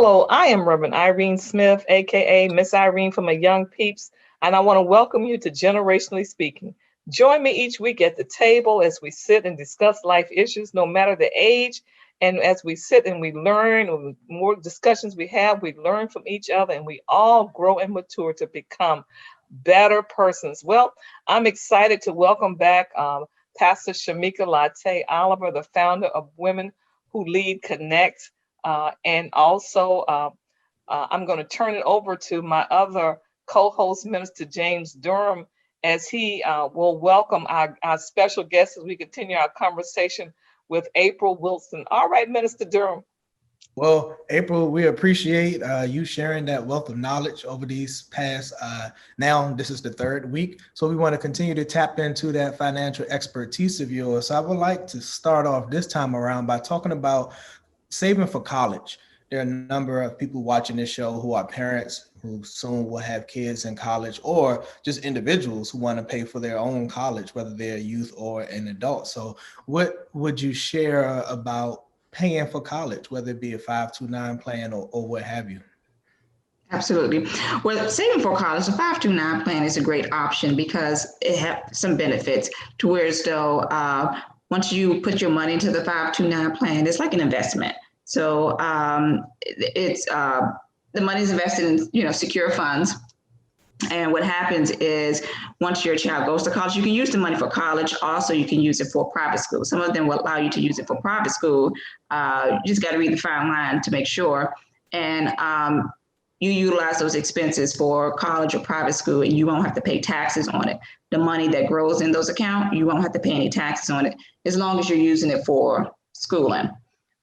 Hello, I am Reverend Irene Smith, aka Miss Irene from a Young Peeps, and I want to welcome you to Generationally Speaking. Join me each week at the table as we sit and discuss life issues, no matter the age. And as we sit and we learn, or the more discussions we have, we learn from each other and we all grow and mature to become better persons. Well, I'm excited to welcome back Pastor Shamika Latte Oliver, the founder of Women Who Lead Connect. And also, I'm going to turn it over to my other co-host, Minister James Durham, as he will welcome our special guest as we continue our conversation with April Wilson. All right, Minister Durham. Well, April, we appreciate you sharing that wealth of knowledge over these past, now this is the third week. So we want to continue to tap into that financial expertise of yours. So I would like to start off this time around by talking about saving for college. There are a number of people watching this show who are parents who soon will have kids in college, or just individuals who want to pay for their own college, whether they're a youth or an adult. So what would you share about paying for college, whether it be a 529 plan or what have you? Absolutely. Well, saving for college, the 529 plan is a great option because it has some benefits to where as though once you put your money into the 529 plan, it's like an investment. So it's the money is invested in secure funds. And what happens is once your child goes to college, you can use the money for college. Also, you can use it for private school. Some of them will allow you to use it for private school. You just got to read the fine line to make sure. And you utilize those expenses for college or private school, and you won't have to pay taxes on it. The money that grows in those accounts, you won't have to pay any taxes on it as long as you're using it for schooling.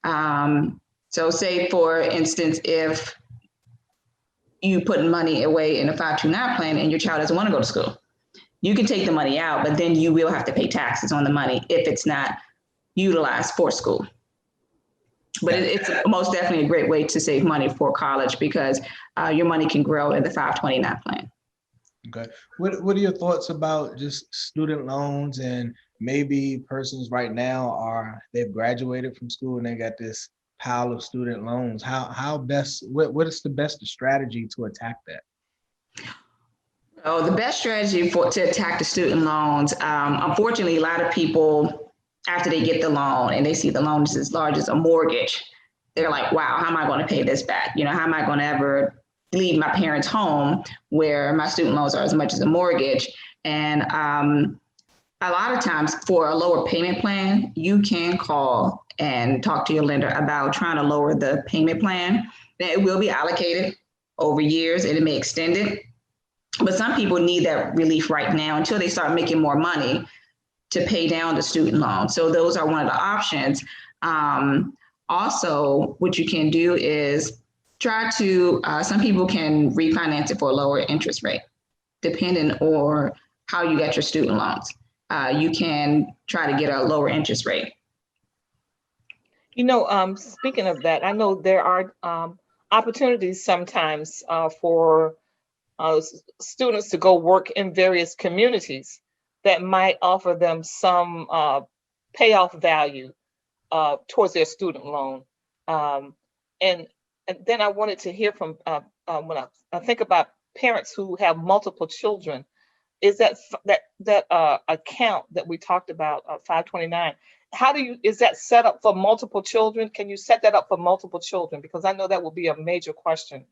So say, for instance, if you put money away in a 529 plan and your child doesn't want to go to school, you can take the money out, but then you will have to pay taxes on the money if it's not utilized for school. But it's most definitely a great way to save money for college because your money can grow in the 529 plan. Okay. What are your thoughts about just student loans, and maybe persons right now they've graduated from school and they got this pile of student loans? What is the best strategy to attack that? Oh, the best strategy to attack the student loans, unfortunately, a lot of people, after they get the loan and they see the loan is as large as a mortgage, they're like, wow, how am I going to pay this back? How am I going to ever leave my parents' home where my student loans are as much as a mortgage? And a lot of times for a lower payment plan, you can call and talk to your lender about trying to lower the payment plan. It will be allocated over years and it may extend it. But some people need that relief right now until they start making more money to pay down the student loan. So those are one of the options. Also, what you can do is try to, some people can refinance it for a lower interest rate, depending on how you got your student loans. You can try to get a lower interest rate. Speaking of that, I know there are opportunities sometimes for students to go work in various communities that might offer them some payoff value towards their student loan. And then I wanted to hear from, when I think about parents who have multiple children, is that account that we talked about, 529, is that set up for multiple children? Can you set that up for multiple children? Because I know that will be a major question.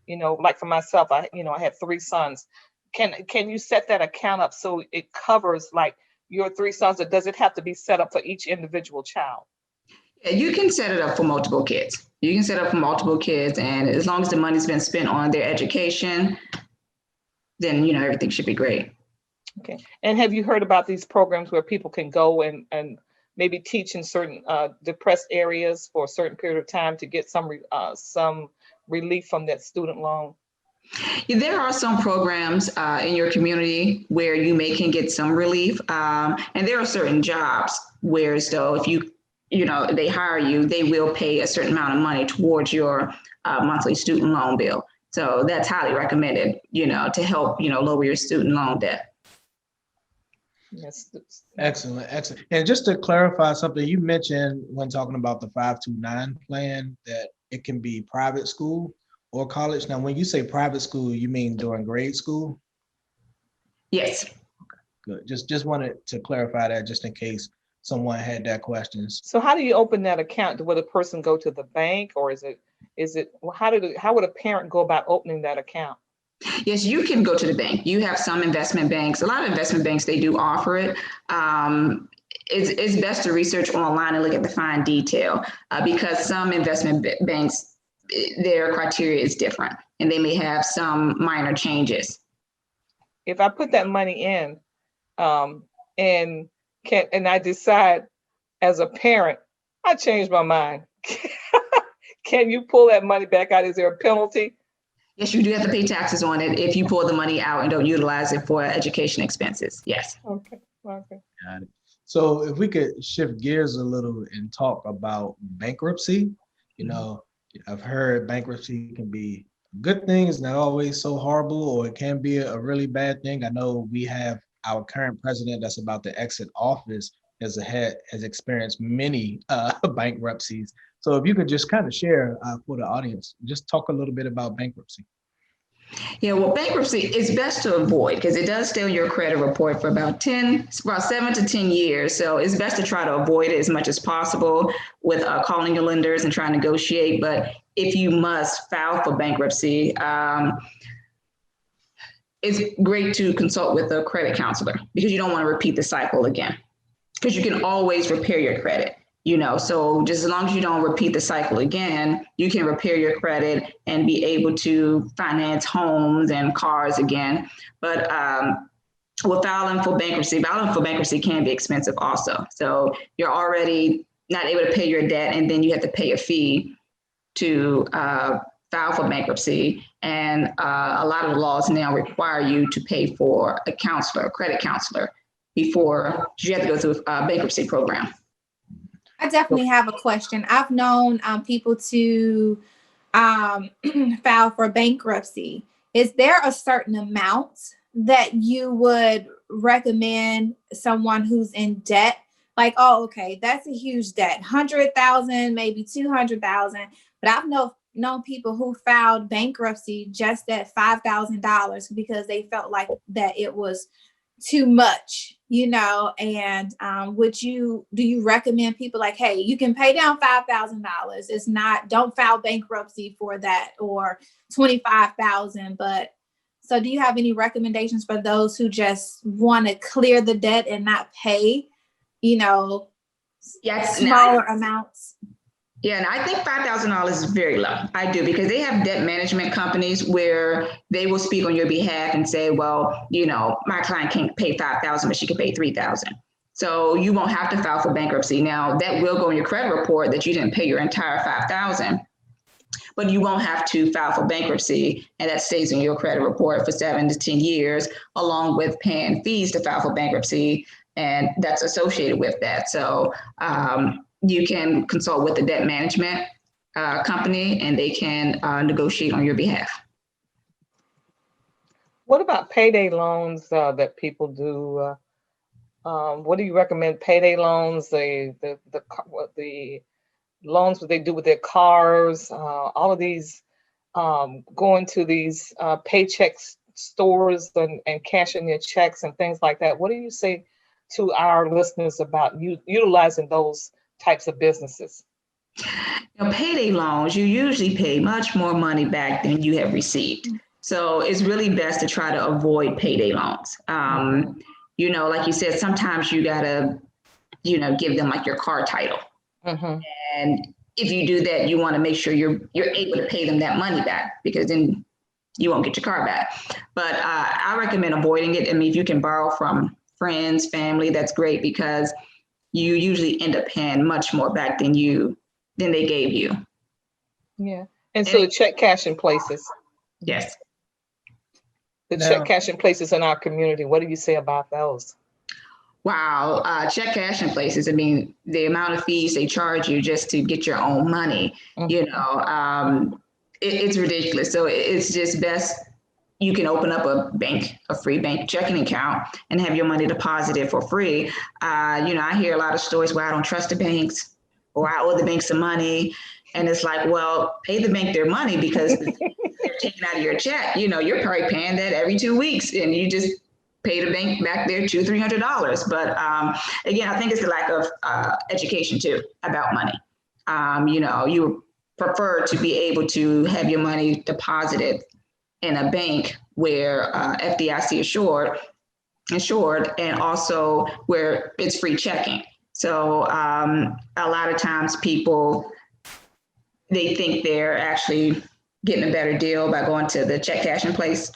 Like for myself, I have 3 sons. Can you set that account up so it covers like your 3 sons, or does it have to be set up for each individual child? Yeah, you can set it up for multiple kids. You can set up for multiple kids, and as long as the money's been spent on their education, then everything should be great. Okay. And have you heard about these programs where people can go and maybe teach in certain depressed areas for a certain period of time to get some relief from that student loan? Yeah, there are some programs in your community where you can get some relief, and there are certain jobs where, so if they hire you, they will pay a certain amount of money towards your monthly student loan bill. So that's highly recommended, to help lower your student loan debt. Yes. Excellent. And just to clarify something you mentioned when talking about the 529 plan, that it can be private school or college. Now, when you say private school, you mean during grade school? Yes. Good. Just wanted to clarify that just in case someone had that questions. So how do you open that account? Would a person go to the bank, or how would a parent go about opening that account? Yes, you can go to the bank. You have some investment banks. A lot of investment banks, they do offer it. It's best to research online and look at the fine detail because some investment banks, their criteria is different and they may have some minor changes. If I put that money in, and I decide as a parent, I changed my mind. Can you pull that money back out? Is there a penalty? Yes, you do have to pay taxes on it if you pull the money out and don't utilize it for education expenses. Yes. Okay. Okay. Got it. So if we could shift gears a little and talk about bankruptcy, you know, I've heard bankruptcy can be a good thing. It's not always so horrible, or it can be a really bad thing. I know we have our current president that's about to exit office has experienced many bankruptcies. So if you could just kind of share for the audience, just talk a little bit about bankruptcy. Yeah, well, bankruptcy is best to avoid because it does stay on your credit report for about 7 to 10 years. So it's best to try to avoid it as much as possible with calling your lenders and trying to negotiate. But if you must file for bankruptcy, it's great to consult with a credit counselor because you don't want to repeat the cycle again, because you can always repair your credit. So just as long as you don't repeat the cycle again, you can repair your credit and be able to finance homes and cars again. But with filing for bankruptcy can be expensive also. So you're already not able to pay your debt, and then you have to pay a fee to file for bankruptcy. And a lot of the laws now require you to pay for a counselor, a credit counselor, before you have to go through a bankruptcy program. I definitely have a question. I've known people to file for bankruptcy. Is there a certain amount that you would recommend someone who's in debt? Like, oh, okay, that's a huge debt, 100,000, maybe 200,000. But I've known people who filed bankruptcy just at $5,000 because they felt like that it was too much, and do you recommend people like, hey, you can pay down $5,000. It's not, don't file bankruptcy for that, or 25,000. But so do you have any recommendations for those who just want to clear the debt and not pay, smaller amounts? Yeah, and I think $5,000 is very low. I do, because they have debt management companies where they will speak on your behalf and say, well, my client can't pay $5,000, but she can pay $3,000. So you won't have to file for bankruptcy. Now that will go in your credit report that you didn't pay your entire $5,000, but you won't have to file for bankruptcy, and that stays in your credit report for 7 to 10 years, along with paying fees to file for bankruptcy, and that's associated with that. So you can consult with the debt management company, and they can negotiate on your behalf. What about payday loans that people do? What do you recommend? Payday loans, the loans that they do with their cars, all of these, going to these paycheck stores and cashing their checks and things like that. What do you say to our listeners about utilizing those types of businesses? Payday loans, you usually pay much more money back than you have received. So it's really best to try to avoid payday loans. Like you said, sometimes you gotta, give them like your car title. Mm-hmm. And if you do that, you want to make sure you're able to pay them that money back, because then you won't get your car back. But I recommend avoiding it. I mean, if you can borrow from friends, family, that's great, because you usually end up paying much more back than they gave you. Yeah. And so the check cashing places. Yes. The check cashing places in our community, what do you say about those? Wow. Check cashing places, I mean, the amount of fees they charge you just to get your own money, mm-hmm. It's ridiculous. So it's just best you can open up a free bank checking account and have your money deposited for free. I hear a lot of stories where I don't trust the banks, or I owe the bank some money. And it's like, well, pay the bank their money because they're taking out of your check. You're probably paying that every 2 weeks, and you just pay the bank back their $200-300. But again, I think it's the lack of education too about money. You prefer to be able to have your money deposited in a bank where FDIC insured, and also where it's free checking. So a lot of times people, they think they're actually getting a better deal by going to the check cashing place,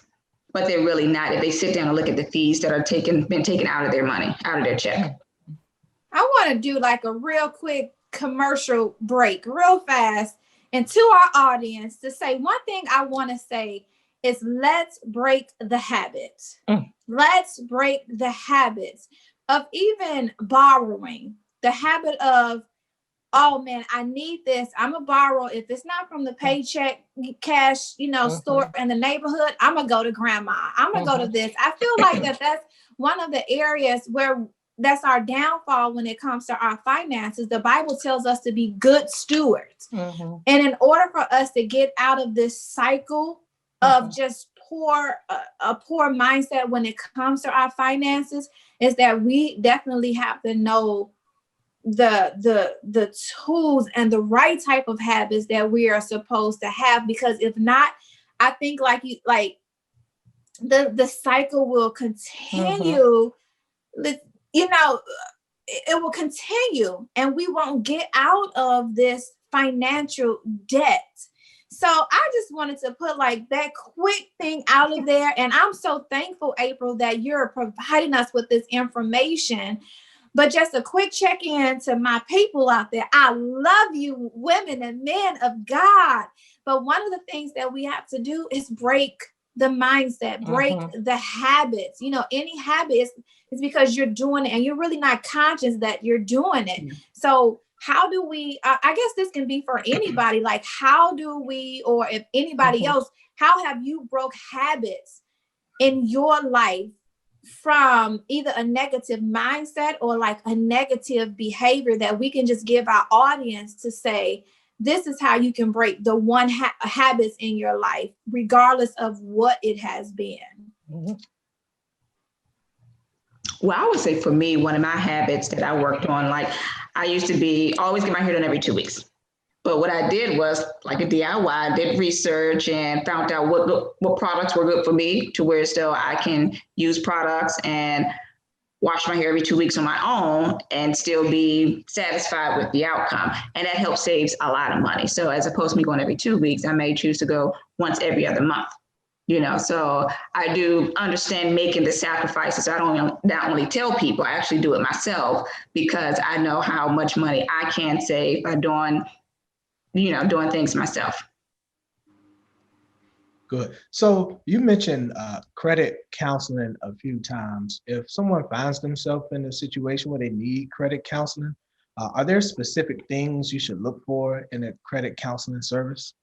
but they're really not if they sit down and look at the fees that are been taken out of their money, out of their check. I want to do like a real quick commercial break real fast, and to our audience to say one thing I want to say is let's break the habits. Let's break the habits of even borrowing, the habit of, oh man, I need this. I'm a borrow. If it's not from the paycheck cash, store in the neighborhood, I'm gonna go to grandma. I'm gonna go to this. I feel like that's one of the areas where that's our downfall when it comes to our finances. The Bible tells us to be good stewards. And in order for us to get out of this cycle of just a poor mindset when it comes to our finances, is that we definitely have to know the tools and the right type of habits that we are supposed to have, because if not, I think the cycle will continue. It will continue, and we won't get out of this financial debt. So I just wanted to put that quick thing out of there. And I'm so thankful, April, that you're providing us with this information. But just a quick check-in to my people out there. I love you, women and men of God. But one of the things that we have to do is break the mindset, break the habits. Any habit is because you're doing it and you're really not conscious that you're doing it. So how do we, I guess this can be for anybody, how do we, or if anybody else, how have you broke habits in your life from either a negative mindset or a negative behavior that we can just give our audience to say, this is how you can break the one habits in your life, regardless of what it has been? Well, I would say for me, one of my habits that I worked on, I used to always get my hair done every 2 weeks. But what I did was like a DIY, I did research and found out what products were good for me, to where still I can use products and wash my hair every 2 weeks on my own and still be satisfied with the outcome. And that helps saves a lot of money. So as opposed to me going every 2 weeks, I may choose to go once every other month. So I do understand making the sacrifices. I don't not only tell people, I actually do it myself, because I know how much money I can save by doing things myself. Good. So you mentioned credit counseling a few times. If someone finds themselves in a situation where they need credit counseling, are there specific things you should look for in a credit counseling service?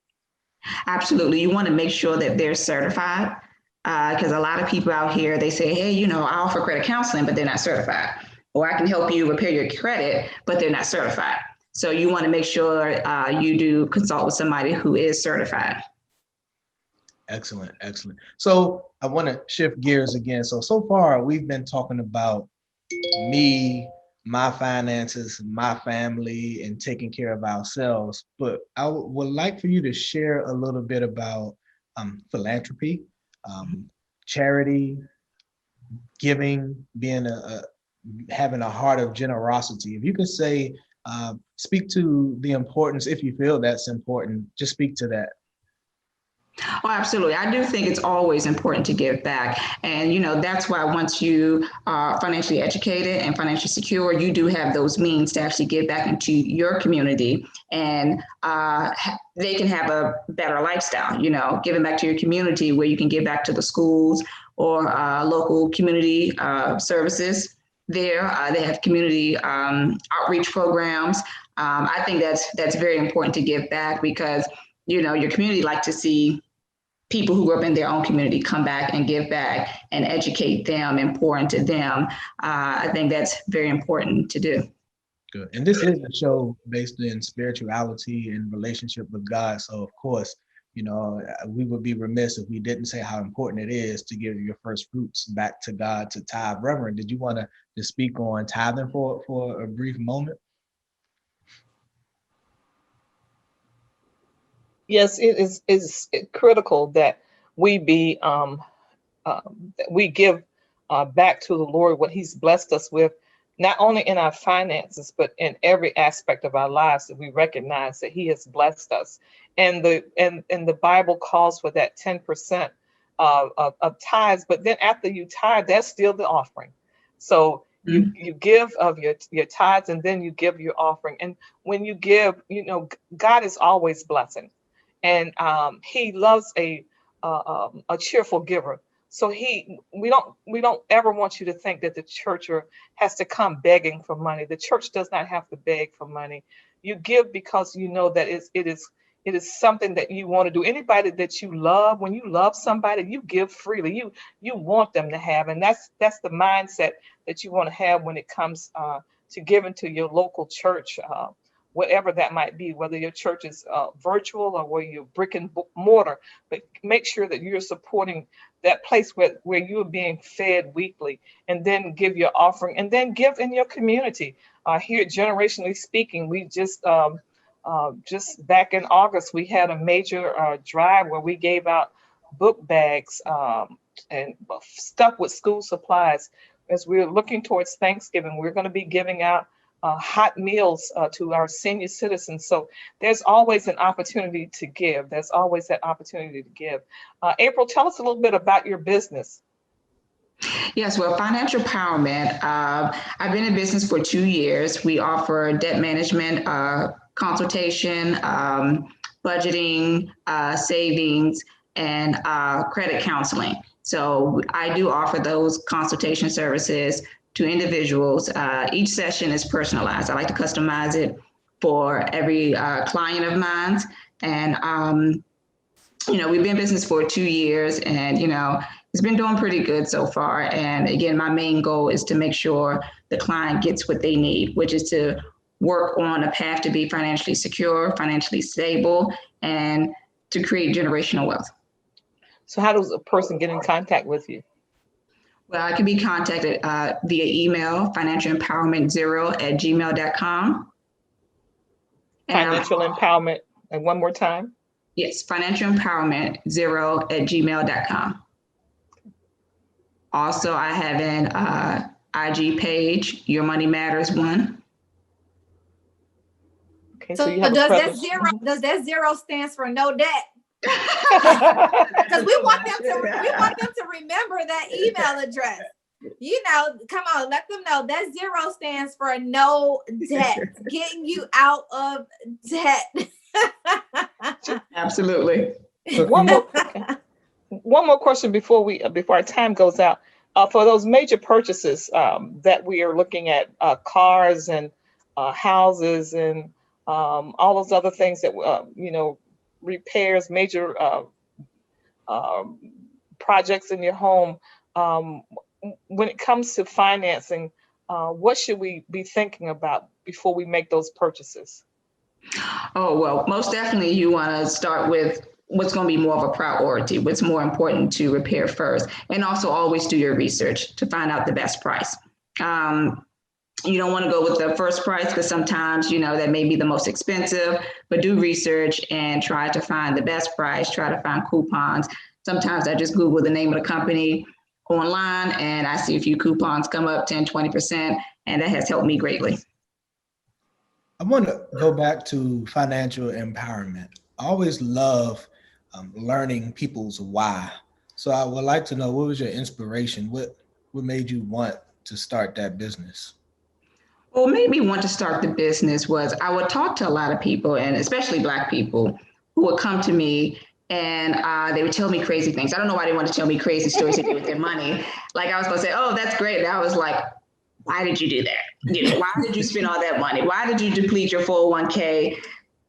Absolutely. You want to make sure that they're certified, because a lot of people out here, they say, hey, I offer credit counseling, but they're not certified. Or I can help you repair your credit, but they're not certified. So you want to make sure you do consult with somebody who is certified. Excellent. So I want to shift gears again. So far we've been talking about me, my finances, my family, and taking care of ourselves. But I would like for you to share a little bit about philanthropy, charity, giving, being having a heart of generosity. If you could say, speak to the importance, if you feel that's important, just speak to that. Oh, absolutely. I do think it's always important to give back. And, that's why once you are financially educated and financially secure, you do have those means to actually give back into your community, and they can have a better lifestyle, giving back to your community, where you can give back to the schools or local community services there. They have community outreach programs. I think that's very important to give back, because, your community like to see people who grew up in their own community come back and give back and educate them and pour into them. I think that's very important to do. Good. And this is a show based in spirituality and relationship with God. So of course, we would be remiss if we didn't say how important it is to give your first fruits back to God, to tithe. Reverend, did you want to speak on tithing for a brief moment? Yes, it is critical that we be that we give back to the Lord what He's blessed us with, not only in our finances, but in every aspect of our lives, that we recognize that He has blessed us. And the Bible calls for that 10% of tithes, but then after you tithe, that's still the offering. So you give of your tithes, and then you give your offering. And when you give, God is always blessing, and He loves a cheerful giver. So we don't ever want you to think that the church has to come begging for money. The church does not have to beg for money. You give because you know that it is something that you want to do. Anybody that you love, when you love somebody, you give freely. You want them to have, and that's the mindset that you want to have when it comes to giving to your local church. Whatever that might be, whether your church is virtual or where you're brick and mortar, but make sure that you're supporting that place where you're being fed weekly, and then give your offering, and then give in your community. Here at Generationally Speaking, we just back in August, we had a major drive where we gave out book bags and stuff with school supplies. As we're looking towards Thanksgiving, we're going to be giving out hot meals to our senior citizens. So there's always an opportunity to give. There's always that opportunity to give. April, tell us a little bit about your business. Yes, well, financial empowerment. I've been in business for 2 years. We offer debt management, consultation, budgeting, savings, and credit counseling. So I do offer those consultation services to individuals. Each session is personalized. I like to customize it for every client of mine. And, we've been in business for 2 years, and, it's been doing pretty good so far. And again, my main goal is to make sure the client gets what they need, which is to work on a path to be financially secure, financially stable, and to create generational wealth. So how does a person get in contact with you? Well, I can be contacted via email, financialempowerment0@gmail.com. Financial empowerment, and one more time? Yes, financialempowerment0@gmail.com. Also, I have an IG page, Your Money Matters 1. Okay, so you have does that zero stands for no debt? Because we want them to remember that email address. Come on, let them know that zero stands for no debt, getting you out of debt. Absolutely. One more question before our time goes out. For those major purchases that we are looking at, cars and houses and all those other things that repairs, major projects in your home. When it comes to financing, what should we be thinking about before we make those purchases? Oh, well, most definitely you want to start with what's going to be more of a priority, what's more important to repair first, and also always do your research to find out the best price. You don't want to go with the first price because sometimes, that may be the most expensive, but do research and try to find the best price, try to find coupons. Sometimes I just Google the name of the company online and I see a few coupons come up 10, 20%, and that has helped me greatly. I want to go back to financial empowerment. I always love learning people's why. So I would like to know, what was your inspiration? What made you want to start that business? What made me want to start the business was I would talk to a lot of people, and especially Black people, who would come to me and they would tell me crazy things. I don't know why they want to tell me crazy stories to do with their money. Like I was going to say, oh, that's great. And I was like, why did you do that? Why did you spend all that money? Why did you deplete your 401k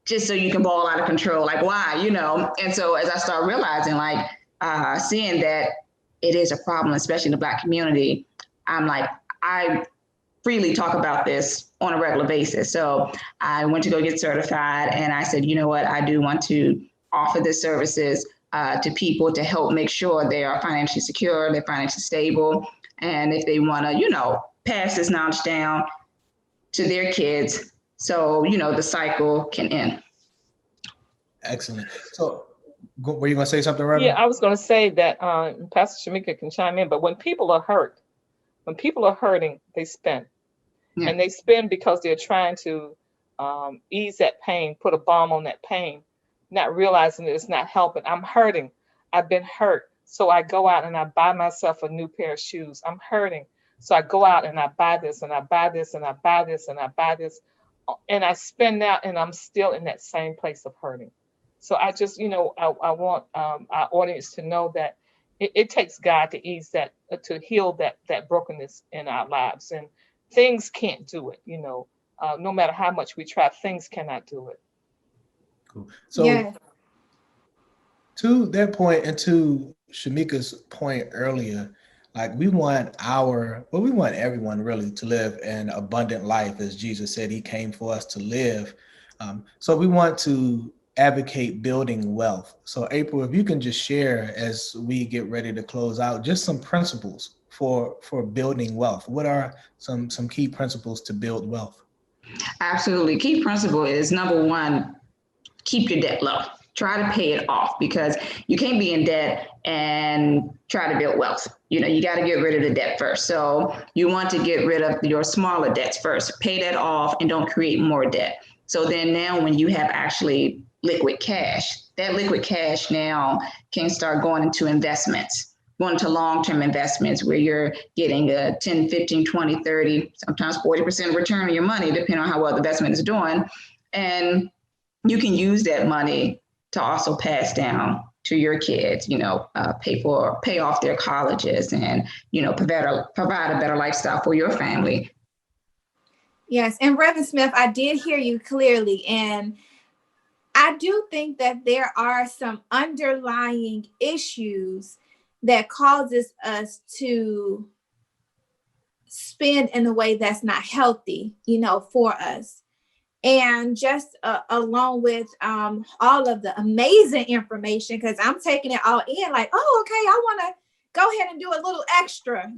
just so you can ball out of control? Like, why, And so as I started realizing, seeing that it is a problem, especially in the Black community, I'm like, I freely talk about this on a regular basis. So I went to go get certified, and I said, you know what, I do want to offer the services to people to help make sure they are financially secure, they're financially stable, and if they want to, pass this knowledge down to their kids, so the cycle can end. Excellent. So, were you going to say something, Yeah, Reverend? I was going to say that Pastor Shamika can chime in, but when people are hurting, they spend. Yeah. And they spend because they're trying to ease that pain, put a balm on that pain, not realizing that it's not helping. I'm hurting. I've been hurt. So I go out and I buy myself a new pair of shoes. I'm hurting. So I go out and I buy this and I buy this and I buy this and I buy this. And I spend out and I'm still in that same place of hurting. So I just, I want our audience to know that it takes God to ease that, to heal that brokenness in our lives. And things can't do it, no matter how much we try, things cannot do it. Cool. So Yes. to that point and to Shamika's point earlier, like we want everyone really to live an abundant life, as Jesus said he came for us to live. So we want to advocate building wealth. So April, if you can just share as we get ready to close out, just some principles for building wealth. What are some key principles to build wealth? Absolutely. Key principle is, number one, keep your debt low. Try to pay it off, because you can't be in debt and try to build wealth. You got to get rid of the debt first. So you want to get rid of your smaller debts first, pay that off, and don't create more debt. So then now when you have actually liquid cash, that liquid cash now can start going into investments, going into long-term investments where you're getting a 10, 15, 20, 30, sometimes 40% return on your money, depending on how well the investment is doing. And you can use that money to also pass down to your kids, pay off their colleges and, provide a better lifestyle for your family. Yes. And Reverend Smith, I did hear you clearly. And I do think that there are some underlying issues that causes us to spend in a way that's not healthy, for us. And just along with all of the amazing information, because I'm taking it all in like, oh, okay, I want to go ahead and do a little extra,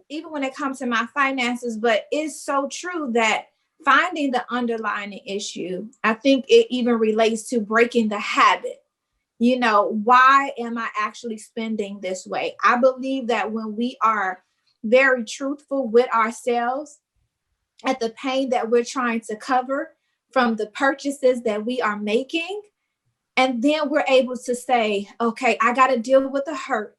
even when it comes to my finances. But it's so true that finding the underlying issue, I think it even relates to breaking the habit. Why am I actually spending this way? I believe that when we are very truthful with ourselves, at the pain that we're trying to cover from the purchases that we are making, and then we're able to say, okay, I got to deal with the hurt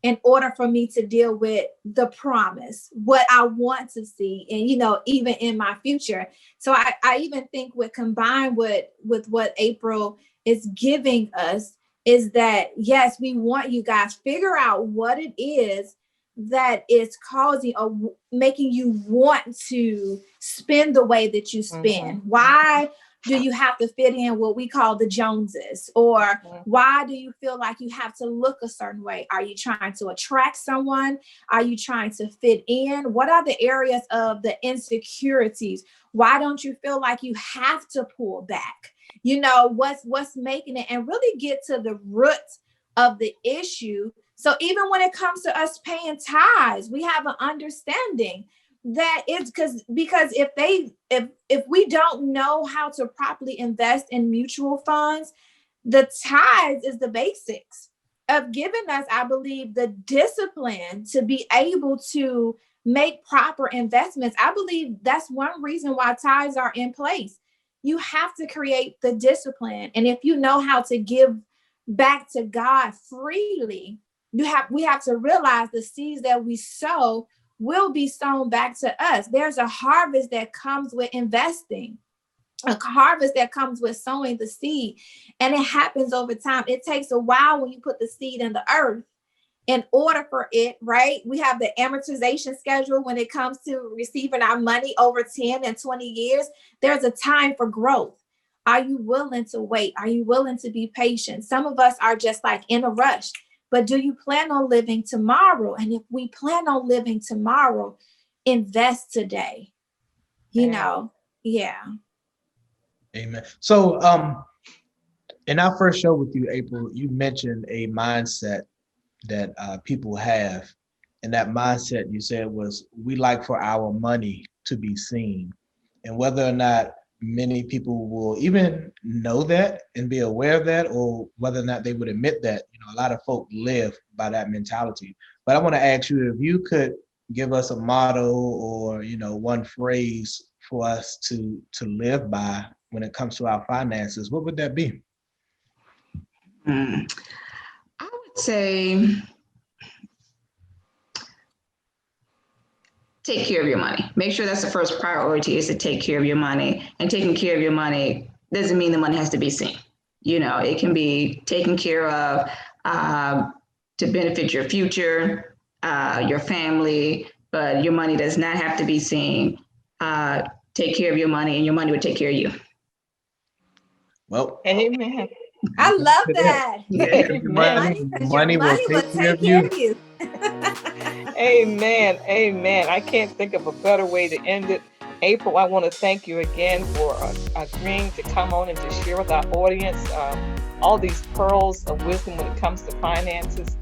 in order for me to deal with the promise, what I want to see, and even in my future. So I even think combined with what April is giving us is that, yes, we want you guys figure out what it is that is causing or making you want to spend the way that you spend. Mm-hmm. Why do you have to fit in what we call the Joneses? Or why do you feel like you have to look a certain way? Are you trying to attract someone? Are you trying to fit in? What are the areas of the insecurities? Why don't you feel like you have to pull back? What's making it, and really get to the root of the issue. So even when it comes to us paying tithes, we have an understanding that it's because if we don't know how to properly invest in mutual funds, the tithes is the basics of giving us, I believe, the discipline to be able to make proper investments. I believe that's one reason why tithes are in place. You have to create the discipline. And if you know how to give back to God freely, we have to realize the seeds that we sow will be sown back to us. There's a harvest that comes with investing, a harvest that comes with sowing the seed, and it happens over time. It takes a while when you put the seed in the earth in order for it, right? We have the amortization schedule when it comes to receiving our money over 10 and 20 years. There's a time for growth. Are you willing to wait? Are you willing to be patient? Some of us are just like in a rush. but do you plan on living tomorrow? And if we plan on living tomorrow, invest today, you know? Yeah. Amen. So, in our first show with you, April, you mentioned a mindset that people have. And that mindset you said was, we like for our money to be seen. And whether or not many people will even know that and be aware of that, or whether or not they would admit that, a lot of folk live by that mentality. But I want to ask you, if you could give us a motto or, one phrase for us to live by when it comes to our finances, what would that be? I would say, take care of your money. Make sure that's the first priority, is to take care of your money. And taking care of your money doesn't mean the money has to be seen. It can be taken care of to benefit your future, your family, but your money does not have to be seen. Take care of your money, and your money will take care of you. Well, amen. I love that. Money will take care of you. Amen. Amen. I can't think of a better way to end it. April, I want to thank you again for agreeing to come on and to share with our audience all these pearls of wisdom when it comes to finances.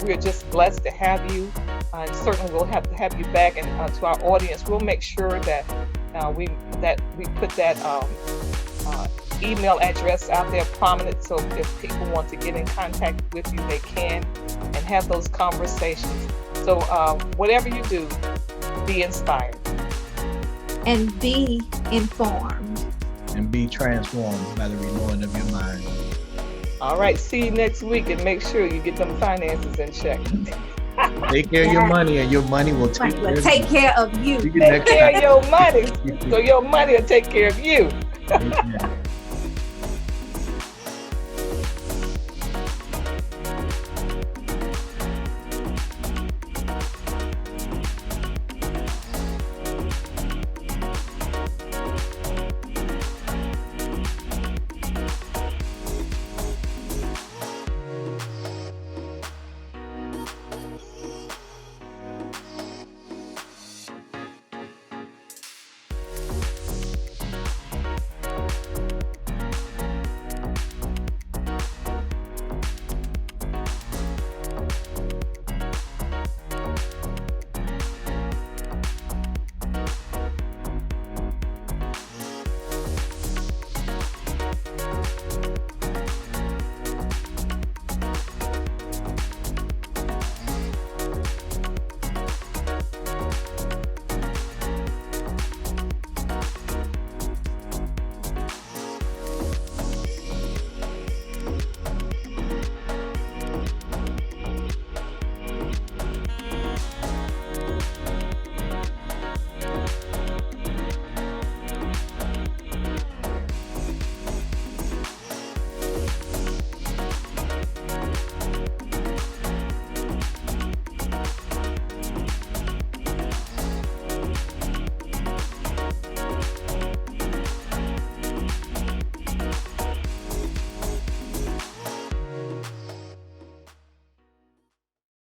We're just blessed to have you. And certainly we'll have to have you back, and to our audience, we'll make sure that we put that email address out there prominent, so if people want to get in contact with you, they can, and have those conversations. So whatever you do, be inspired. And be informed. And be transformed by the renewing of your mind. All right, see you next week, and make sure you get them finances in check. Take care of your money, and your money will take care of you. Take care of your money, so your money will take care of you. Amen.